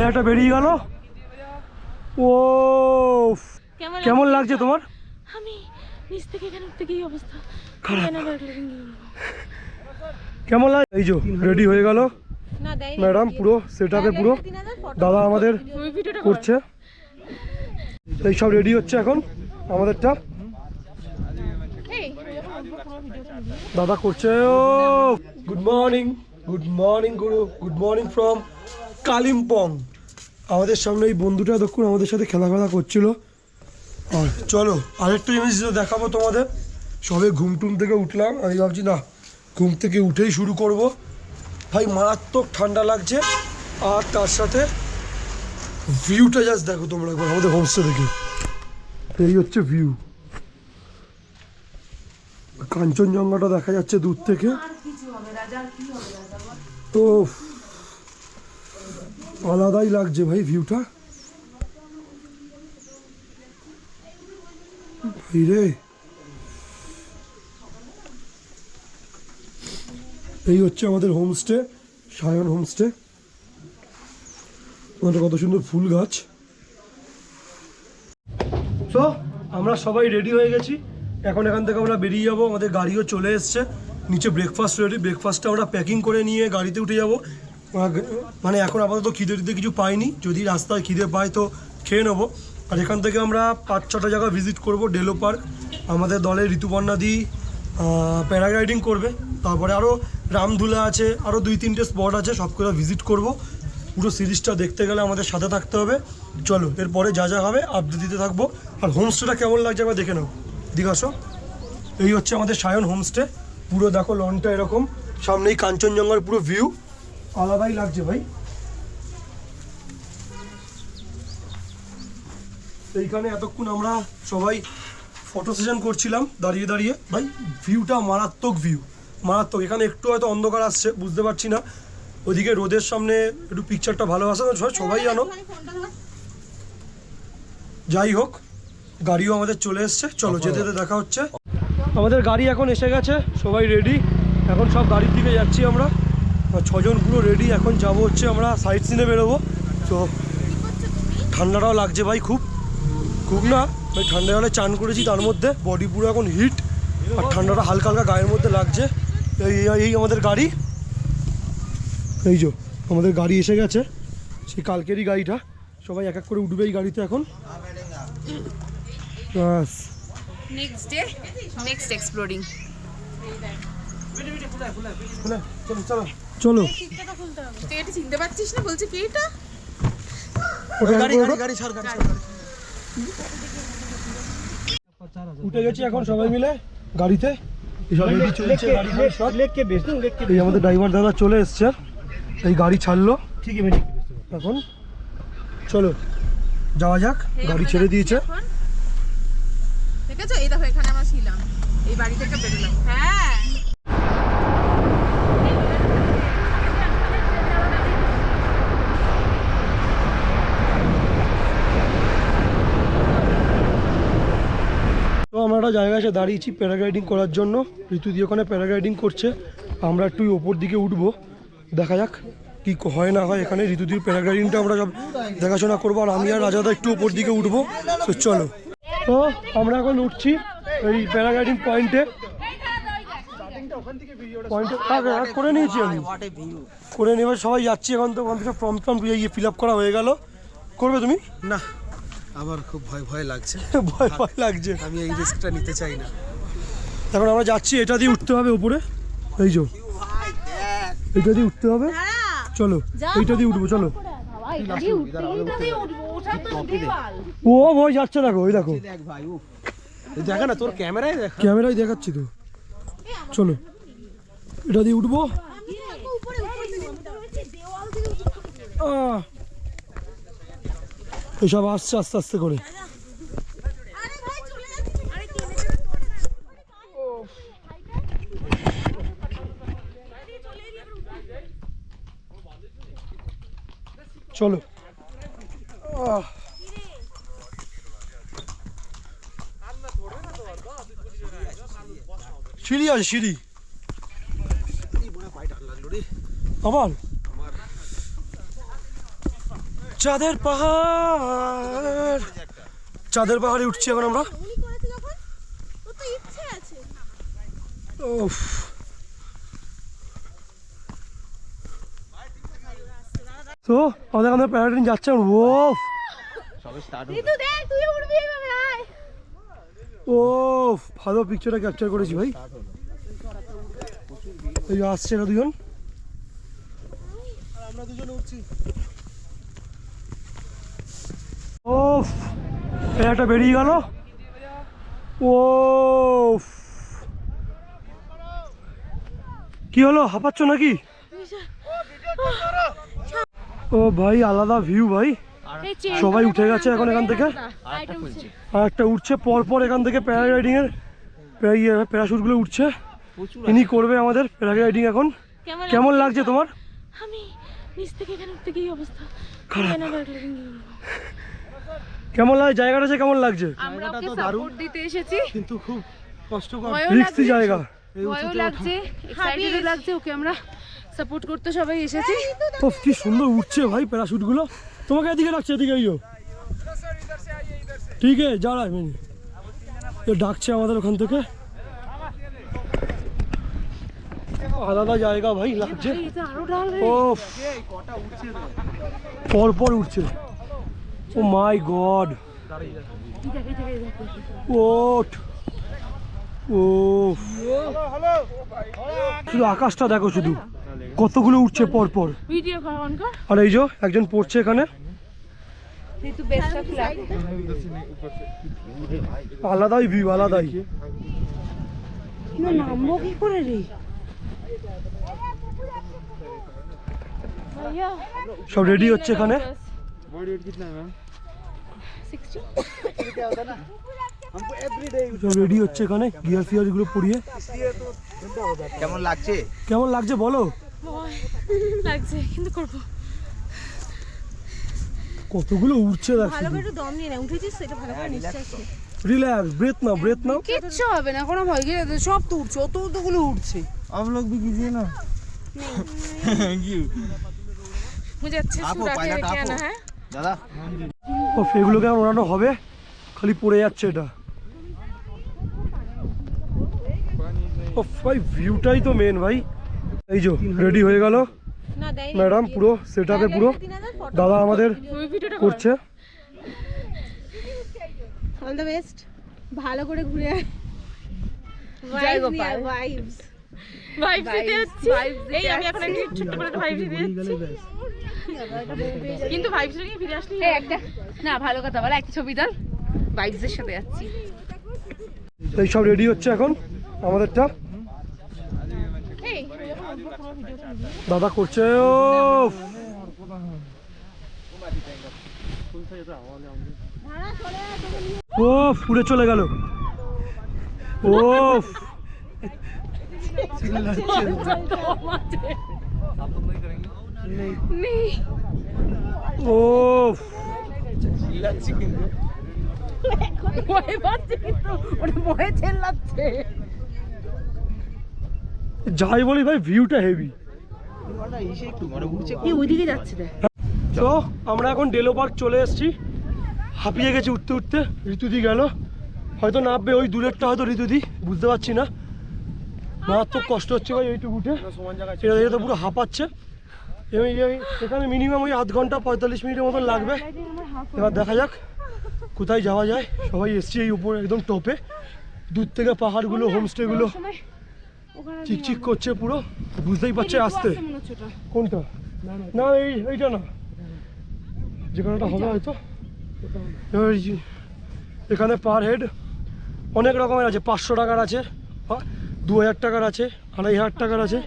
এটা বেরিয়ে গেল। ও কেমন লাগছে তোমার? আমি নিচ থেকে এখানে উঠতে গিয়ে অবস্থা কেমন লাগে? এই যে রেডি হয়ে গেল ম্যাডাম, পুরো সেটআপে পুরো দাদা আমাদের করছে। এই সব রেডি হচ্ছে এখন আমাদেরটা, দাদা করছে। ও good morning, good morning Guru, good morning from Kalimpong. আমাদের সামনে এই বন্ধুটা দেখুন আমাদের সাথে খেলা করছিল। আর চলো আরেকটা জিনিস দেখাবো তোমাদের। সবে ঘুমটুম থেকে উঠলাম, আমি ভাবছি না ঘুম থেকে উঠেই শুরু করব। ভাই মারাত্মক ঠান্ডা লাগছে, আর তার সাথে ভিউটা জাস্ট দেখো তোমরা একবার আমাদের হোমস্টে থেকে। এই হচ্ছে ভিউ, কাঞ্চনজঙ্ঘাটা দেখা যাচ্ছে দূর থেকে। তো আলাদাই লাগছে ভাই ভিউটা। ভাই রে, এই হচ্ছে আমাদের হোমস্টে, সায়ন হোমস্টে। আমাদের কত সুন্দর ফুল গাছ। তো আমরা সবাই রেডি হয়ে গেছি, এখন এখান থেকে আমরা বেরিয়ে যাবো। আমাদের গাড়িও চলে এসছে, নিচে ব্রেকফাস্ট রেডি। ব্রেকফাস্টটা আমরা প্যাকিং করে নিয়ে গাড়িতে উঠে যাব। মানে এখন আপাতত খিদে কিছু পাইনি, যদি রাস্তায় খিদে পাই তো খেয়ে নেবো। আর এখান থেকে আমরা 5-6টা জায়গা ভিজিট করব। ডেলো পার্ক, আমাদের দলের ঋতুপর্ণাদি প্যারাগ্লাইডিং করবে, তারপরে আরও রামধুলা আছে, আরও 2-3টে স্পট আছে, সবগুলো ভিজিট করব। পুরো সিরিজটা দেখতে গেলে আমাদের সাথে থাকতে হবে। চলো এরপরে যা যা হবে আপডেট দিতে থাকবো। আর হোমস্টেটা কেমন লাগছে একবার দেখে নাও, দিকে আসো। এই হচ্ছে আমাদের সায়ন হোমস্টে, পুরো দেখো লনটা এরকম, সামনেই কাঞ্চনজঙ্ঘার পুরো ভিউ, আলাদাই লাগছে ভাই। এইখানে এতক্ষণ আমরা সবাই ফটো সেশন করছিলাম দাঁড়িয়ে দাঁড়িয়ে। ভাই ভিউটা মারাত্মক, ভিউ মারাত্মক। এখানে একটু হয়তো অন্ধকার আসছে, বুঝতে পারছি না। ওইদিকে রোদের সামনে একটু পিকচারটা ভালো আসে না, সবাই জানো। যাই হোক, গাড়িও আমাদের চলে এসছে, চলো যেতে যেতে দেখা হচ্ছে। আমাদের গাড়ি এখন এসে গেছে, সবাই রেডি। এখন সব গাড়ির দিকে যাচ্ছি আমরা, 6 জন পুরো রেডি। এখন যাবো হচ্ছে আমরা সাইট সিনে বেরোবো। তো ঠান্ডাটাও লাগছে ভাই, খুব না ভাই, ঠান্ডা হলে চান করেছি, তার মধ্যে বডি পুরো এখন হিট, আর ঠান্ডাটা হালকা হালকা গায়ের মধ্যে লাগছে। এই আমাদের গাড়ি, এই যে আমাদের গাড়ি এসে গেছে, সেই কালকেরই গাড়িটা। সবাই এক এক করে উঠবে এই গাড়িতে এখন। Next day next exploring. চলো তুই এটা চিনতে পারছিস না? বলছি কি এটা? উঠে গেছি এখন সবাই মিলে গাড়িতে। এই আমাদের ড্রাইভার দাদা চলে এসছে, এই গাড়ি ছাড়লো এখন। চলো যাওয়া যাক, গাড়ি ছেড়ে দিয়েছে। ঠিক আছে, এই দেখো এখানে আমরা ছিলাম, এই বাড়ি থেকে বেরোলাম। হ্যাঁ তো আমরা একটা জায়গায় এসে দাঁড়িয়েছি প্যারাগ্লাইডিং করার জন্য। ঋতুদি ওখানে প্যারাগ্লাইডিং করছে, আমরা একটু ওপর দিকে উঠবো, দেখা যাক কি হয় না হয়। এখানে ঋতুদির প্যারাগ্লাইডিংটা আমরা সব দেখাশোনা করবো, আর আমি আর রাজাদা একটু ওপর দিকে উঠবো। তো চলো, তো আমরা এখন উঠছি এই প্যারাগ্লাইডিং পয়েন্টে। করে নিয়েছি আমি, করে নেবে সবাই যাচ্ছি এখন। তো ওখান থেকে ফর্ম টর্ম ফিল আপ করা হয়ে গেল। করবে তুমি? না, আমার খুব ভয় লাগছে। ভয় লাগছে, আমি এই রিস্কটা নিতে চাই না। এখন আমরা যাচ্ছি, এটা দিয়ে উঠতে হবে উপরে। এই যে এটা দিয়ে উঠতে হবে, চলো এইটা দিয়ে উঠবো। চলো, ও ভয় যাচ্ছে, দেখো ওই দেখো, দেখা না তোর ক্যামেরায় দেখাচ্ছি তো। চলো এটা দিয়ে উঠবো। এসব আসছে আস্তে আস্তে করে। চলো সিঁড়ি আছে, সিঁড়ি আবার চাঁদের পাহাড়, চাঁদের পাহাড়ে উঠছি এখন আমরা। উনি করেছে যখন ওর তো ইচ্ছে আছে। উফ, তো আমাদের এখানে প্যারাগ্লাইডিং যাচ্ছে। ও ঋতু দেখ তুইও উড়বি এইভাবে আয়। ও ভালো পিকচারটা ক্যাপচার করেছি ভাই। এই যে আসছে না দুজন, আমরা দুজন উঠছি। ও একটা বেরিয়ে গেল। ও কি হলো, হাঁপাচ্ছ নাকি? ও ভাই আলাদা ভিউ ভাই, সবাই উঠে গেছে এখন এখান থেকে। আর একটা উঠছে পরপর এখান থেকে প্যারাগ্লাইডিং এর প্যারাশুটগুলো উঠছে। ইনি করবে আমাদের প্যারাগ্লাইডিং এখন। কেমন লাগছে তোমার? আমি নিচ থেকে এখানে উঠতে গিয়ে অবস্থা খারাপ। খারাপ। কেমন লাগে জায়গাটা, যে কেমন লাগছে? আমরা ওকে সাপোর্ট দিতে এসেছি, কিন্তু খুব কষ্টকর, রিস্কি জায়গা। ভয়ও লাগছে, এক্সাইটেডও লাগছে। ওকে আমরা সাপোর্ট করতে সবাই এসেছি। তো কি সুন্দর উঠছে ভাই প্যারাশুটগুলো। তোমাকে এদিকে ডাকছে, এদিকে আইও। ঠিক আছে যা রাখ মিনি, ডাকছে আমাদের ওখান থেকে। আলাদা জায়গা ভাই লাগছে। এটা আরো ডাল রে। ও পরপর উঠছে। ও মাই গড, ওঠ। ও শুধু আকাশটা দেখো, শুধু কতগুলো উঠছে পরপর। ভিডিও অন কর। আর এই যে একজন পড়ছে এখানে। ঋতু বেস্ট অফ লাক। আলাদাই ভিউ, আলাদাই। না নামবো কি করে রে ভাইয়া? সব রেডি হচ্ছে এখানে। 60 সব রেডি হচ্ছে এখানে, গিয়ার ফিয়ার গুলো পরিয়ে। কেমন লাগছে? কেমন লাগছে বলো? ভয় লাগছে কিন্তু করবো। কতগুলো উঠছে দেখ। ভালো করে একটু দম নিয়ে না, উঠেছিস সেটা ভালো করে নিশ্বাস নে। রিল্যাক্স, ব্রেথ নাও, ব্রেথ নাও। কিচ্ছু হবে না, কোনো ভয় গিয়ে সব তো উঠছে, অতগুলো উঠছে। आप लोग भी कीजिए ना। थैंक यू मुझे अच्छे से उड़ा के लेके आना है। दादा। ও এগুলোকে আর ওড়ানো হবে, খালি পড়ে যাচ্ছে এটা। ও ভাই ভিউটাই তো মেন ভাই। এই যে রেডি হয়ে গেল না দেই ম্যাডাম, পুরো সেটআপে পুরো দাদা আমাদের করছে। অল দ্য বেস্ট, ভালো করে ঘুরে আয়। জয় গোপাল। ভাইবস দিতে যাচ্ছি। এই আমি এখন একটা ছোট্ট করে ভাইবস দিতে যাচ্ছি, কিন্তু ভাইবস নিয়ে ফিরে আসলি একটা না। ভালো কথা বল, একটা ছবি দাও, ভাইবসের সাথে যাচ্ছি। এই সব রেডি হচ্ছে এখন আমাদেরটা, দাদা করছে। ও পুড়ে চলে গেল। ও ও ভয় পাচ্ছে কিন্তু ওটা ভয়ে চেল্লাচ্ছে। যাই বলি ভাই, ভিউটা হেভি। কি ওইদিকে যাচ্ছে দেখ। তো আমরা এখন ডেলো পার্ক চলে এসেছি। হাঁপিয়ে গেছি উঠতে উঠতে। ঋতুদি গেল, হয়তো নামবে ওই দূরেরটা, হয়তো ঋতুদি, বুঝতে পারছি না। মারাত্মক কষ্ট হচ্ছে ভাই এইটুকু উঠে। এটা দেখে তো পুরো হাঁপাচ্ছে। এখানে মিনিমাম ওই আধ ঘন্টা 45 মিনিটের মতন লাগবে। এবার দেখা যাক কোথায় যাওয়া যায়। সবাই এসছি এই উপরে একদম টপে, দূর থেকে পাহাড়গুলো, হোমস্টেগুলো চিকচিক করছে পুরো, বুঝতেই পারছে আসতে। কোনটা? না এইটা না, যেখানেটা হবে হয়তো। এখানে পার হেড অনেক রকমের আছে। 500 টাকার আছে, 2000 টাকার আছে, 2500 টাকার আছে।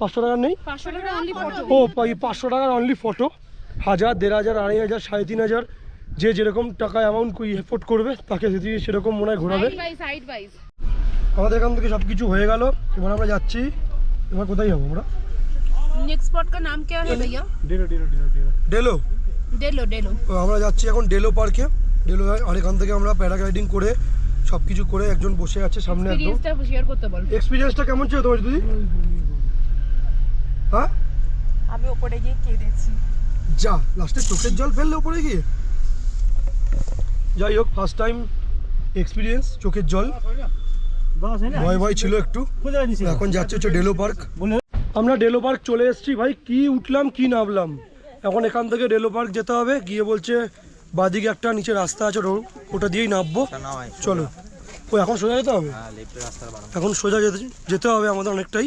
500 টাকার নেই? 500 টাকা অনলি ফটো। ও 500 টাকার অনলি ফটো। 1000, 1500, 2500, 3500, যে যেরকম টাকা অ্যামাউন্ট এফোর্ড করবে তাকে সেরকম মনে হয় ঘোরাবে। সাইড ওয়াইজ আমাদের এখান থেকে সব কিছু হয়ে গেল। এবার আমরা যাচ্ছি, এবার কোথায় যাবো আমরা? नेक्स्ट स्पॉट का नाम क्या है भैया? ডেলো। डेलो। আমরা যাচ্ছি এখন ডেলো পার্কে। ডেলো, আর এখান থেকে আমরা প্যারাগ্লাইডিং করে সব কিছু করে একজন বসে আছে সামনে একদম। এক্সপেরিয়েন্সটা শেয়ার করতে বল। এক্সপিরিয়েন্সটা কেমন ছিল তোমার দিদি? হ্যাঁ আমি উপরে গিয়ে কে দেখছি যা লাস্টে চোখের জল ফেললে ওপরে গিয়ে। যাই হোক ফার্স্ট টাইম এক্সপিরিয়েন্স, চোখের জল, ভয় ভয় ছিল একটু। এখন যাচ্ছে হচ্ছে ডেলো পার্ক। আমরা ডেলো পার্ক চলে এসেছি ভাই, কি উঠলাম কি নামলাম। এখন এখান থেকে ডেলো পার্ক যেতে হবে, গিয়ে বলছে বাদিকে একটা নিচে রাস্তা আছে, ওটা দিয়েই নামবো। চলো, ও এখন সোজা যেতে হবে, এখন সোজা যেতে হবে আমাদের অনেকটাই।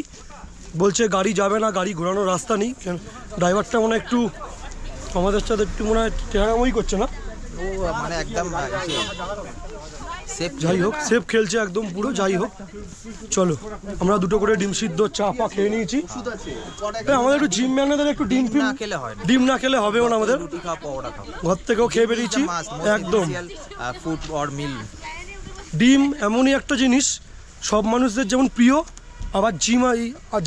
বলছে গাড়ি যাবে না, গাড়ি ঘোরানোর রাস্তা নেই। ড্রাইভারটা মনে হয় একটু আমাদের সাথে একটু মনে হয় টেরামই করছে না, ও মানে একদম সেফ। যাই হোক সেফ খেলছে একদম পুরো। যাই হোক চলো, আমরা দুটো করে ডিম সিদ্ধ চা পা খেয়ে নিয়েছি। আমাদের একটু জিম ম্যানেদের একটু ডিম না খেলে হয় না, ডিম না খেলে হবেও না আমাদের। রুটি খাও, পরোটা খাও, ঘর থেকেও খেয়ে বেরিয়েছি একদম। ফুড অর মিল। ডিম এমনই একটা জিনিস সব মানুষদের যেমন প্রিয়, আবার জিম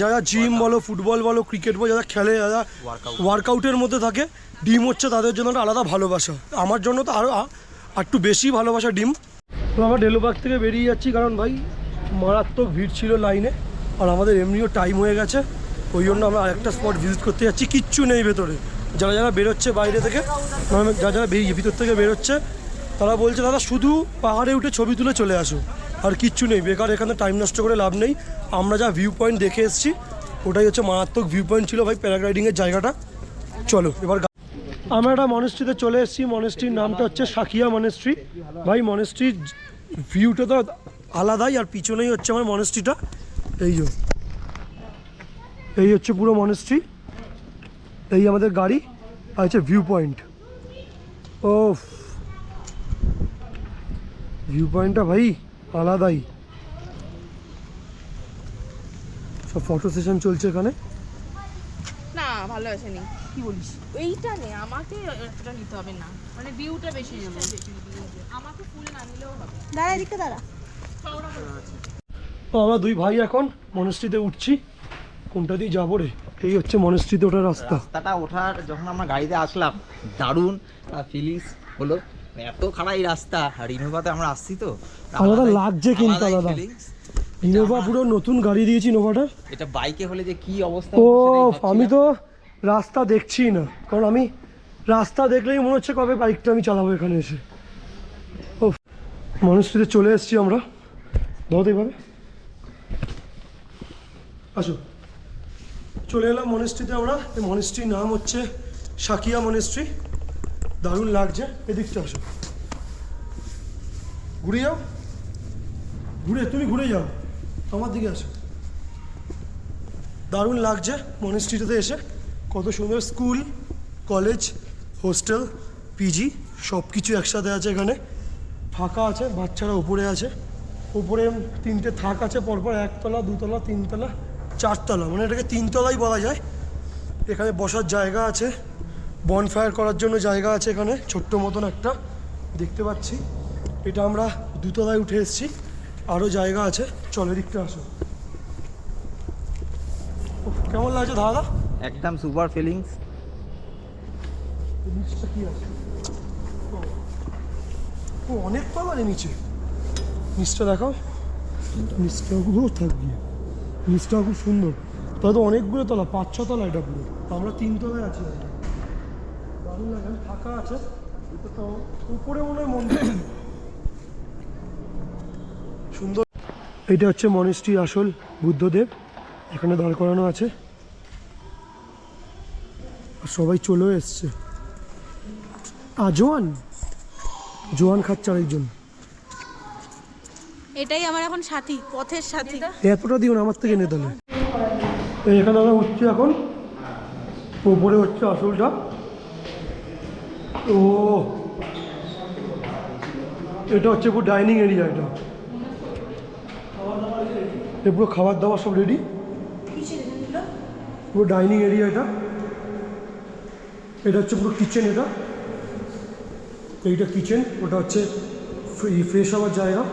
যারা জিম বলো, ফুটবল বলো, ক্রিকেট বলো, যারা খেলে, যারা ওয়ার্কআউটের মধ্যে থাকে, ডিম হচ্ছে তাদের জন্য একটা আলাদা ভালোবাসা। আমার জন্য তো আরও একটু বেশি ভালোবাসা ডিম। তো আমরা ডেলো পার্ক থেকে বেরিয়ে যাচ্ছি, কারণ ভাই মারাত্মক ভিড় ছিল লাইনে, আর আমাদের এমনিও টাইম হয়ে গেছে। ওই জন্য আমরা আরেকটা স্পট ভিজিট করতে যাচ্ছি। কিচ্ছু নেই ভেতরে, যারা যারা বেরোচ্ছে বাইরে থেকে, মানে যারা যারা ভিতর থেকে বেরোচ্ছে, তারা বলছে দাদা শুধু পাহাড়ে উঠে ছবি তুলে চলে আসো, আর কিচ্ছু নেই। বেকার এখানে টাইম নষ্ট করে লাভ নেই। আমরা যা ভিউ পয়েন্ট দেখে এসেছি ওটাই হচ্ছে মারাত্মক ভিউ পয়েন্ট ছিল ভাই, প্যারাগ্লাইডিংয়ের জায়গাটা। চলো এবার আমরা একটা মনেস্ট্রিতে চলে এসেছি। মনেস্ট্রির নামটা হচ্ছে সাকিয়া মনেস্ট্রি। ভাই মনেস্ট্রির ভিউটা তো আলাদাই, আর পিছনেই হচ্ছে আমার মনেস্ট্রিটা। এই হচ্ছে পুরো মনেস্ট্রি, এই আমাদের গাড়ি, আর হচ্ছে ভিউ পয়েন্ট। ও ভিউ পয়েন্টটা ভাই আলাদাই। সব ফটো সেশন চলছে এখানে। না ভালো আসেনি, কি বলিস? এইটা নে, আমাকে এটা নিতে হবে না, মানে ভিউটা বেশি নেবে। আমাকে ফুল না নিলেও হবে। দাঁড়া এদিকে দাঁড়া। তো আমরা দুই ভাই এখন মনেস্ট্রিতে উঠছি। কোনটা দিয়ে যাবো রে? এই হচ্ছে মনেস্ট্রিতে ওঠার রাস্তা। রাস্তাটা ওঠার যখন আমরা গাড়িতে আসলাম দারুণ ফিলিংস হলো। এত খারাপ এই রাস্তা, আর ইনোভাতে আমরা আসছি তো আলাদা লাগছে, কিন্তু আলাদা। ইনোভা পুরো নতুন গাড়ি দিয়েছি ইনোভাটা। এটা বাইকে হলে যে কি অবস্থা। ও আমি তো রাস্তা দেখছি না, কারণ আমি রাস্তা দেখলেই মনে হচ্ছে কবে বাইকটা আমি চালাবো এখানে এসে। ও মনেস্ট্রিতে চলে এসেছি আমরা। ধরতে এভাবে আসো, চলে এলাম মনেস্ট্রিতে আমরা। এই মনেস্ট্রির নাম হচ্ছে সাকিয়া মনেস্ট্রি। দারুণ লাগছে। এদিকটা আসো, ঘুরে যাও, তুমি ঘুরে যাও, আমার দিকে আসো। দারুণ লাগছে মনেস্ট্রিটাতে এসে। কত সুন্দর স্কুল, কলেজ, হোস্টেল, পিজি সব কিছু একসাথে আছে এখানে। ফাঁকা আছে, বাচ্চারা উপরে আছে। উপরে 3টে থাক আছে পরপর, 1তলা 2তলা 3তলা 4তলা, মানে এটাকে 3তলাই বলা যায়। এখানে বসার জায়গা আছে, বনফায়ার করার জন্য জায়গা আছে এখানে, ছোট্ট মতন একটা দেখতে পাচ্ছি। এটা আমরা 2তলায় উঠে এসেছি, আরও জায়গা আছে। চলো এদিকটা আসো। কেমন লাগছে দাদা? একদম সুপার ফিলিংস। নিচটা কি আছে? ও অনেক তলা রে নিচে। নিচটা দেখাও, নিচটা খুব থাকবে, নিচটা খুব সুন্দর। তাহলে তো অনেকগুলো তলা, 5-6 তলা এটা পুরো। আমরা 3তলায় আছি। দারুণ লাগে, ফাঁকা আছে। উপরে মনে হয় মন্দির সুন্দর। এইটা হচ্ছে মনেস্ট্রি আসল বুদ্ধদেব, এখানে দাঁড় করানো আছে। আর সবাই চলেও এসছে। জোয়ান খাচ্ছে আরেকজন। এটাই আমার এখন সাথী, পথের সাথী। এতটা দিও না, আমার থেকে এনে তাহলে। এখানে আমরা উঠছি এখন, উপরে হচ্ছে আসলটা। ও এটা হচ্ছে পুরো ডাইনিং এরিয়া। এটা পুরো খাবার দাবার সব রেডি, পুরো ডাইনিং এরিয়া। এটা হচ্ছে পুরো কিচেন। এইটা কিচেন, ওটা হচ্ছে ফ্রেশ হওয়ার জায়গা।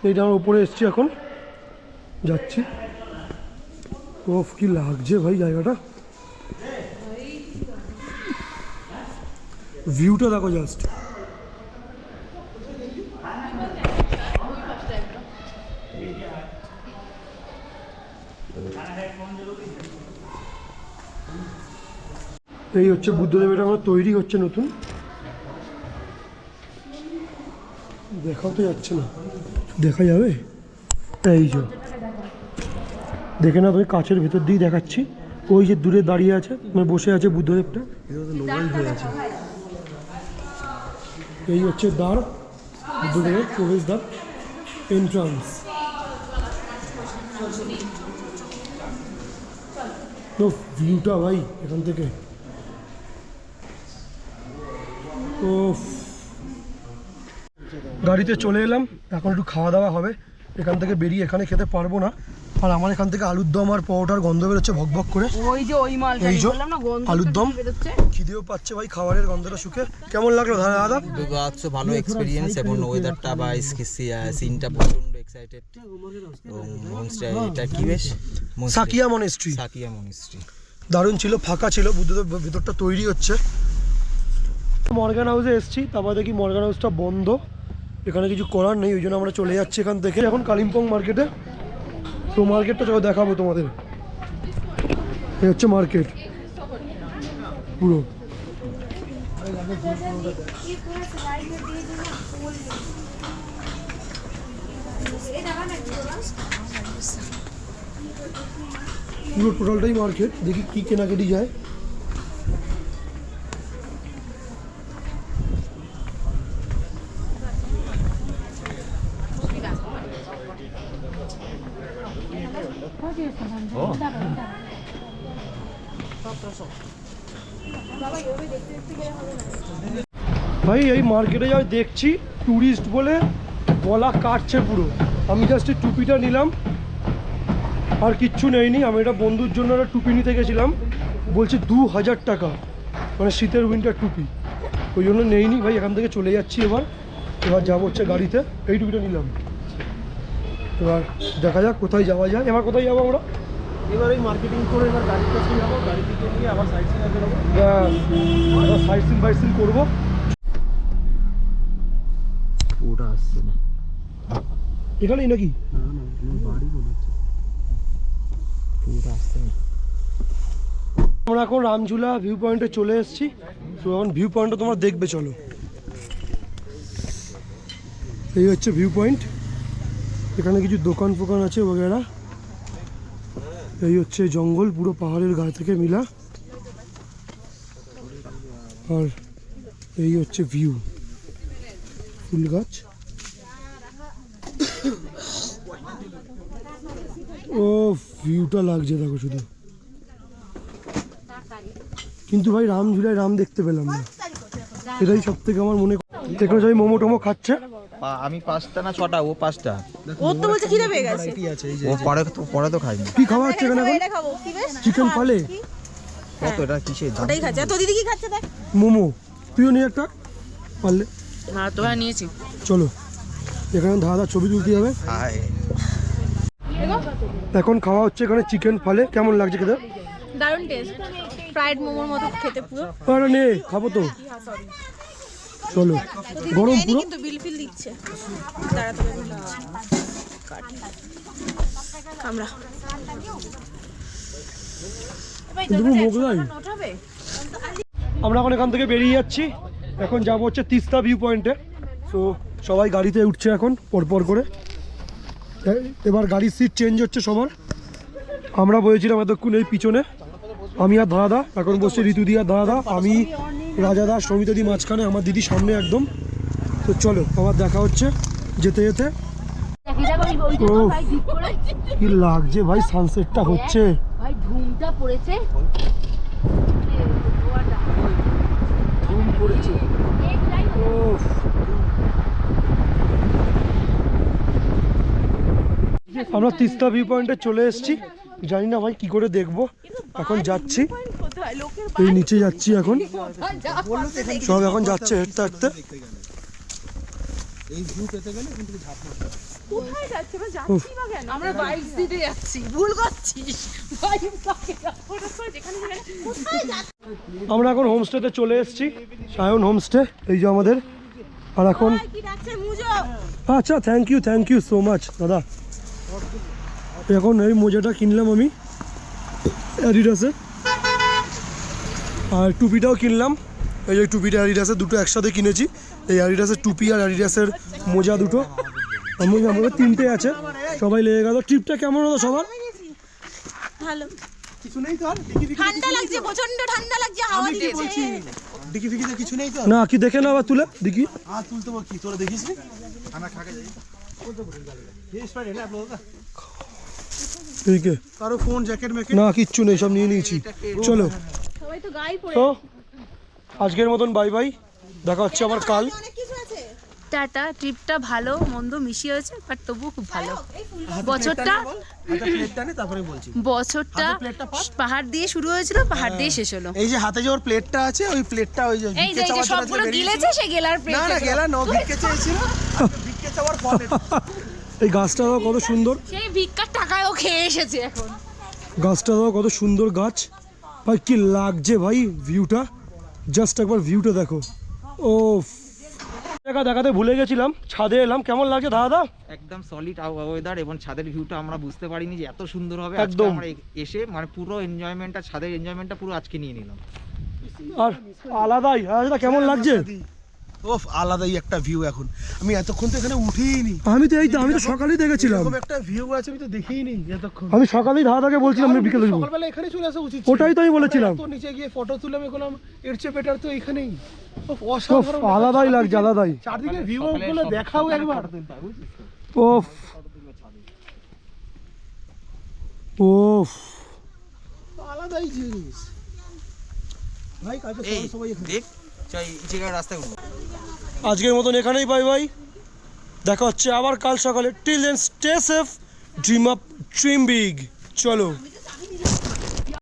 এইটা আমার উপরে এসছি, এখন যাচ্ছি। ও কি লাগছে ভাই জায়গাটা, ভিউটা দেখো জাস্ট। এই হচ্ছে বুদ্ধদেব, এটা আমার তৈরি হচ্ছে নতুন, দেখাও তো যাচ্ছে না, দেখা যাবে? এই যে দেখে না তুমি, কাছের ভেতর দিয়ে দেখাচ্ছি, ওই যে দূরে দাঁড়িয়ে আছে মানে বসে আছে বুদ্ধদেবটা, নোংরাই হয়ে আছে। এই হচ্ছে দ্বার, বুদ্ধদেবের প্রবেশদ্বার, এন্ট্রান্স। তো ভিউটা ভাই এখান থেকে, ও গাড়িতে চলে এলাম, এখন একটু খাওয়া দাওয়া হবে। এখান থেকে বেরিয়ে এখানে খেতে পারবো না, আর আমার এখান থেকে আলুর দম আর পরোটার গন্ধ বেরোচ্ছে ভক করে। ওই যে ওই মালটা এই যে বললাম না, গন্ধ আলুর দম, বেরোচ্ছে। খিদেও পাচ্ছে ভাই, খাবারের গন্ধটা শুকে। কেমন লাগলো দাদা? দুটো আছো ভালো এক্সপিরিয়েন্স, এবং ওয়েদারটা বা সিনটা প্রচন্ড এক্সাইটেড। এবং হোমস্টে এটা কি বেশ, সাকিয়া মনেস্ট্রি, সাকিয়া মনিস্ট্রি দারুণ ছিল, ফাঁকা ছিল, বুদ্ধদেব ভিতরটা তৈরি হচ্ছে। মর্গান হাউসে এসেছি, তারপর দেখি মর্গান হাউসটা বন্ধ, এখানে কিছু করার নেই, ওই জন্য আমরা চলে যাচ্ছি এখান থেকে এখন কালিম্পং মার্কেটে। তো মার্কেটটা চলো দেখাবো তোমাদের, এই হচ্ছে মার্কেট পুরো। পুরো টোটালটাই মার্কেট, দেখি কি কেনাকাটি যায়। ভাই এই মার্কেটে যাই দেখছি ট্যুরিস্ট বলে গলা কাটছে পুরো। আমি জাস্ট টুপিটা নিলাম, আর কিচ্ছু নেইনি। আমি এটা বন্ধুর জন্য একটা টুপি নিতে গেছিলাম, বলছে 2000 টাকা, মানে শীতের উইন্টার টুপি, ওই জন্য নেইনি ভাই। এখান থেকে চলে যাচ্ছি এবার যাবো হচ্ছে গাড়িতে। এই টুপিটা নিলাম, এবার দেখা যাক কোথায় যাওয়া যায়। এবার কোথায় যাবো আমরা? এবার ওই মার্কেটিং করে এবার গাড়ির কাছে যাবো, গাড়ি থেকে নিয়ে আবার সাইড সিনে বেরোবো। সাইড সিন করবো। ওটা আসছে না এখানেই নাকি? বাড়ি মনে হচ্ছে। ওটা আসছে না। আমরা এখন রামঝুলা ভিউ পয়েন্টে চলে এসেছি। তো এখন ভিউ পয়েন্টটা তোমরা দেখবে, চলো। এই হচ্ছে ভিউ পয়েন্ট, এখানে কিছু দোকান ফোকান আছে বগেরা। এই হচ্ছে জঙ্গল, পুরো পাহাড়ের গা থেকে মিলা, আর এই হচ্ছে ভিউ, ফুল গাছ। ও ভিউটা লাগছে দেখো শুধু, কিন্তু ভাই রামঝুলায় রাম দেখতে পেলাম না, এটাই সব থেকে আমার মনে। এখানে সবাই মোমো টোমো খাচ্ছে। আমি 5টা না 6টা, ও 5টা। ও তো বলছে খিদে পেয়ে গেছে। ও পরে তো খাইনি। কি খাওয়া হচ্ছে এখানে এখন? এটা খাবো কি বেশ? চিকেন ফালে, কত এটা কিসের দাম? ওটাই খাচ্ছে। তো দিদি কি খাচ্ছে দেখ? মোমো। তুইও নিয়ে একটা পারলে। হ্যাঁ তোরা নিয়েছি। চলো এখানে দাদা ছবি তুলতে যাবে। হাই এখন খাওয়া হচ্ছে এখানে চিকেন ফালে। কেমন লাগছে খেতে? দারুণ টেস্ট, ফ্রাইড মোমোর মতো খেতে পুরো। আরে নে খাবো তো, চলো। গরম পুরো। কিন্তু বিল ফিল দিচ্ছে, তাড়াতাড়ি বিল দিচ্ছে। আমরা মোগলাই। আমরা এখন এখান থেকে বেরিয়ে যাচ্ছি, এখন যাবো হচ্ছে তিস্তা ভিউ পয়েন্টে। তো সবাই গাড়িতে উঠছে এখন পরপর করে। এবার গাড়ির সিট চেঞ্জ হচ্ছে সবার। আমরা বসেছিলাম এতক্ষণ এই পিছনে, আমি আর দাদা, এখন বসছে ঋতুদি আর দাদা, আমি রাজাদা, সমিতাদি মাঝখানে, আমার দিদি সামনে একদম। তো চলো আবার দেখা হচ্ছে যেতে যেতে। ও কি লাগছে ভাই, সানসেটটা হচ্ছে ভাই, ঘুমটা পড়েছে। ঘুম পড়েছে। আমরা তিস্তা ভিউ পয়েন্টে চলে এসেছি, জানি না ভাই কি করে দেখবো, এখন যাচ্ছি। এই নিচে যাচ্ছি এখন, সব এখন যাচ্ছে হেঁটতে হাঁটতে। এই ভিউ পেতে গেলে এখান থেকে ঝাঁপ মারতে হবে। কোথায় যাচ্ছে বা যাচ্ছি বা কেন? আমরা বাইক সিটে যাচ্ছি, ভুল করছিস। বাইক সিটে যেখানে কোথায় যাচ্ছি? আমরা এখন হোমস্টেতে চলে এসেছি, সায়ন হোমস্টে, এই যে আমাদের। আর এখন কি ডাকছে মুজো? আচ্ছা, থ্যাংক ইউ সো মাচ দাদা। এখন এই মোজাটা কিনলাম আমি, অ্যাডিডাসের। আর টুপিটাও কিনলাম, এই যে টুপিটা অ্যাডিডাসের, দুটো একসাথে কিনেছি। এই অ্যাডিডাসের টুপি আর অ্যাডিডাসের মোজা দুটো, আমাদের 3টে আছে। সবাই লেগে গেল। ট্রিপটা কেমন হলো সবার? ভালো। কিছু নেই তো আর ডিকি ঠান্ডা লাগছে, প্রচন্ড ঠান্ডা লাগছে, হাওয়া দিচ্ছে। ডিকি ফিকিতে কিছু নেই তো না কি দেখে না আবার তুলে দেখি। আর তুলতে বল কি তোরা দেখিস নি খানা খাকে যাই এই স্প্রাইট না আপলোড ঠিক আছে, কারো ফোন জ্যাকেট ম্যাকেট না কিচ্ছু নেই, সব নিয়ে নিয়েছি। চলো সবাই তো গায়ে পড়ে তো আজকের মতন বাই বাই, দেখা হচ্ছে আবার কাল। অনেক কিছু আছে। টাটা। ট্রিপটা ভালো মন্দ মিশিয়ে হয়েছে, বাট তবুও খুব ভালো। বছরটা প্লেটটা নে তারপরে বলছি। বছরটা পাহাড় দিয়ে শুরু হয়েছিল, পাহাড় দিয়ে শেষ হলো। এই যে হাতে যে ওর প্লেটটা আছে, ওই প্লেটটা ওই যে এই যে সবগুলো গিলেছে, সে গেলার না প্লেট। না গেলা নো ভিক্ষে চেয়েছিল, ভিক্ষে চাওয়ার ফলে এই গাছটা দাও কত সুন্দর, সেই ভিক্ষার টাকায় ও খেয়ে এসেছে এখন। গাছটা দাও কত সুন্দর গাছ ভাই, কি লাগছে ভাই ভিউটা, জাস্ট একবার ভিউটা দেখো। ও দেখা দেখাতে ভুলে গেছিলাম, ছাদে এলাম। কেমন লাগছে দাদা? একদম সলিড ওয়েদার এবং ছাদের ভিউটা আমরা বুঝতে পারিনি যে এত সুন্দর হবে। আজকে একদম। আমরা এসে মানে পুরো এনজয়মেন্টটা, ছাদের এনজয়মেন্টটা পুরো আজকে নিয়ে নিলাম। আর আলাদাই আলাদা কেমন লাগছে? ওফ আলাদাই একটা ভিউ। এখন আমি এতক্ষণ তো এখানে উঠিনি, আমি তো সকালেই দেখেছিলাম, এরকম একটা ভিউ আছে আমি তো দেখিইনি এতক্ষণ। আমি সকালেই দাদাকে বলছিলাম আমি বিকেলে যাবো। সকালবেলা এখানে চলে আসা উচিত ছিল। ওটাই তো আমি বলেছিলাম। তো নিচে গিয়ে ফটো তুলে আমি বললাম এর চেয়ে বেটার তো এখানেই। ওফ ওফ, অসাধারণ আলাদাই লাগছে, আলাদাই। চারদিকে ভিউ গুলো দেখাও একবার। ওফ ওফ, আলাদাই জিনিস ভাই। কাজে এই সবাই এখানে দেখ চাই জায়গায় রাস্তায় উঠবো। আজকের মতন এখানেই বাই বাই, দেখা হচ্ছে আবার কাল সকালে। Till then stay safe, dream up, dream big. চলো।